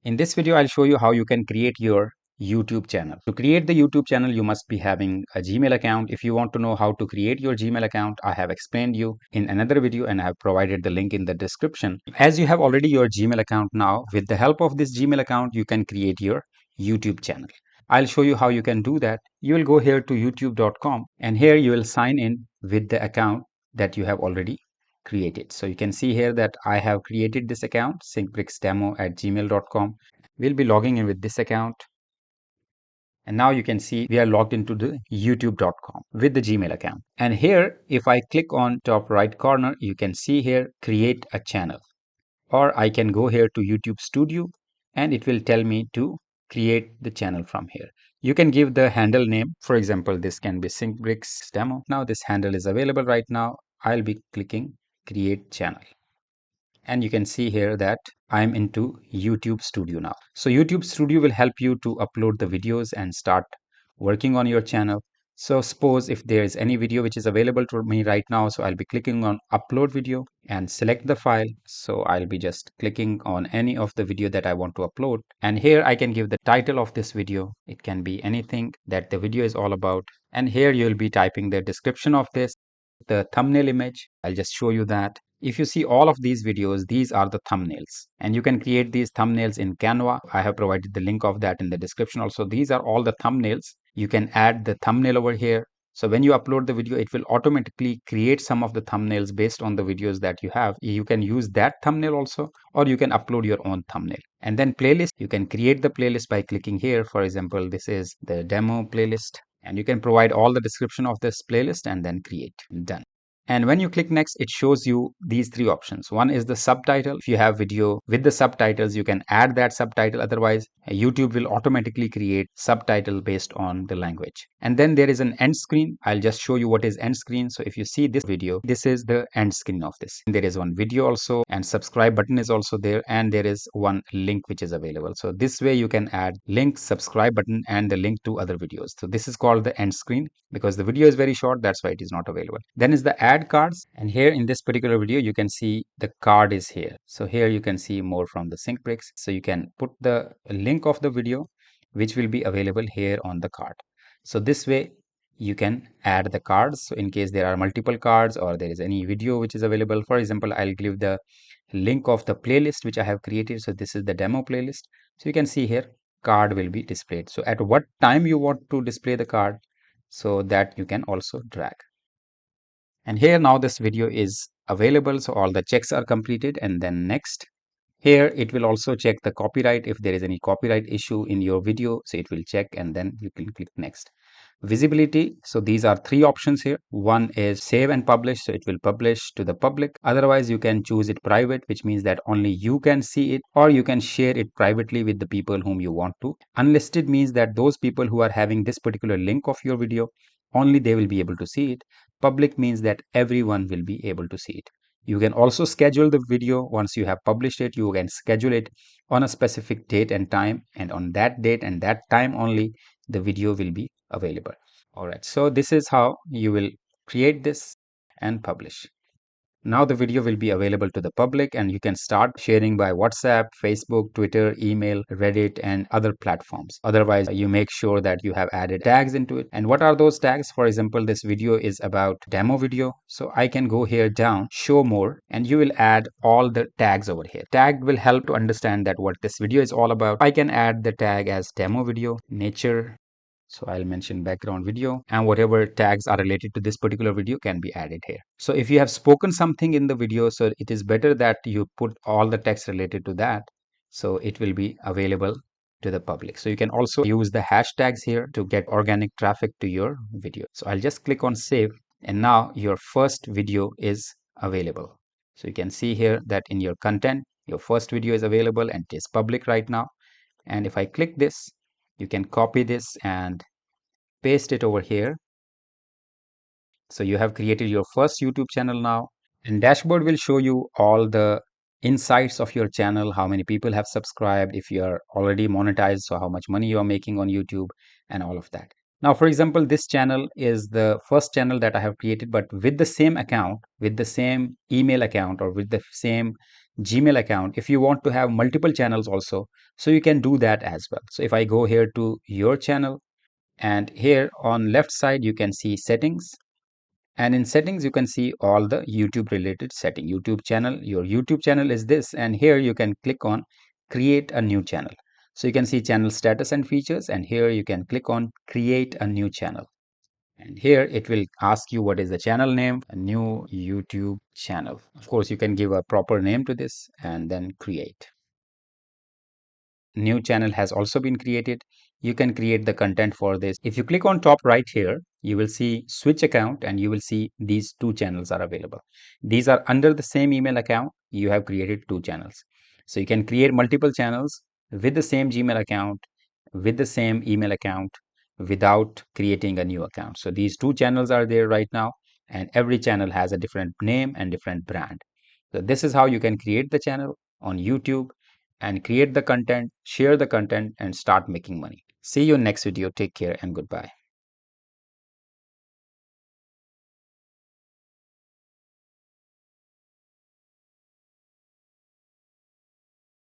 In this video, I'll show you how you can create your YouTube channel. To create the YouTube channel, you must be having a Gmail account. If you want to know how to create your Gmail account, I have explained you in another video and I have provided the link in the description. As you have already your Gmail account now, with the help of this Gmail account, you can create your YouTube channel. I'll show you how you can do that. You will go here to youtube.com and here you will sign in with the account that you have already created. So you can see here that I have created this account, syncbrixdemo@gmail.com. We'll be logging in with this account. And now you can see we are logged into the youtube.com with the Gmail account. And here, if I click on top right corner, you can see here, create a channel. Or I can go here to YouTube Studio and it will tell me to create the channel from here. You can give the handle name. For example, this can be SyncBrix Demo. Now this handle is available right now. I'll be clicking create channel. And you can see here that I'm into YouTube Studio now. So YouTube Studio will help you to upload the videos and start working on your channel. So suppose if there is any video which is available to me right now, so I'll be clicking on upload video and select the file. So I'll be just clicking on any of the video that I want to upload. And here I can give the title of this video. It can be anything that the video is all about. And here you'll be typing the description of this, the thumbnail image. I'll just show you that. If you see all of these videos, these are the thumbnails and you can create these thumbnails in Canva. I have provided the link of that in the description also. These are all the thumbnails. You can add the thumbnail over here. So when you upload the video, it will automatically create some of the thumbnails based on the videos that you have. You can use that thumbnail also, or you can upload your own thumbnail. And then playlist, you can create the playlist by clicking here. For example, this is the demo playlist and you can provide all the description of this playlist and then create. Done. And when you click next, it shows you these three options. One is the subtitle. If you have video with the subtitles, you can add that subtitle. Otherwise, YouTube will automatically create subtitle based on the language. And then there is an end screen. I'll just show you what is end screen. So if you see this video, this is the end screen of this. There is one video also and subscribe button is also there. And there is one link which is available. So this way you can add link, subscribe button and the link to other videos. So this is called the end screen because the video is very short. That's why it is not available. Then is the add cards, and here in this particular video you can see the card is here. So here you can see more from the SyncBrix. So you can put the link of the video which will be available here on the card. So this way you can add the cards. So in case there are multiple cards or there is any video which is available, for example, I'll give the link of the playlist which I have created. So this is the demo playlist. So you can see here card will be displayed. So at what time you want to display the card, so that you can also drag. And here now this video is available. So all the checks are completed and then next. Here it will also check the copyright. If there is any copyright issue in your video, so it will check and then you can click next. Visibility. So these are three options here. One is save and publish. So it will publish to the public. Otherwise you can choose it private, which means that only you can see it, or you can share it privately with the people whom you want to. Unlisted means that those people who are having this particular link of your video, only they will be able to see it. Public means that everyone will be able to see it. You can also schedule the video. Once you have published it, you can schedule it on a specific date and time, and on that date and that time only the video will be available. All right, so this is how you will create this and publish. Now the video will be available to the public and you can start sharing by WhatsApp, Facebook, Twitter, email, Reddit and other platforms. Otherwise, you make sure that you have added tags into it. And what are those tags? For example, this video is about demo video. So I can go here down, show more, and you will add all the tags over here. Tag will help to understand that what this video is all about. I can add the tag as demo video, nature. So I'll mention background video and whatever tags are related to this particular video can be added here. So if you have spoken something in the video, so it is better that you put all the text related to that. So it will be available to the public. So you can also use the hashtags here to get organic traffic to your video. So I'll just click on save and now your first video is available. So you can see here that in your content, your first video is available and it is public right now. And if I click this, you can copy this and paste it over here. So you have created your first YouTube channel now, and dashboard will show you all the insights of your channel, how many people have subscribed, if you are already monetized, so how much money you are making on YouTube and all of that. Now, for example, this channel is the first channel that I have created, but with the same account, with the same email account or with the same Gmail account, if you want to have multiple channels also, so you can do that as well. So if I go here to your channel, and here on left side you can see settings, and in settings you can see all the YouTube related setting. YouTube channel, your YouTube channel is this, and here you can click on create a new channel. So you can see channel status and features, and here you can click on create a new channel, and here it will ask you what is the channel name. A new YouTube channel, of course you can give a proper name to this and then create. New channel has also been created. You can create the content for this. If you click on top right here, you will see switch account, and you will see these two channels are available. These are under the same email account. You have created two channels. So you can create multiple channels with the same Gmail account, with the same email account, without creating a new account. So these two channels are there right now, and every channel has a different name and different brand. So this is how you can create the channel on YouTube and create the content, share the content, and start making money. See you in next video. Take care and goodbye.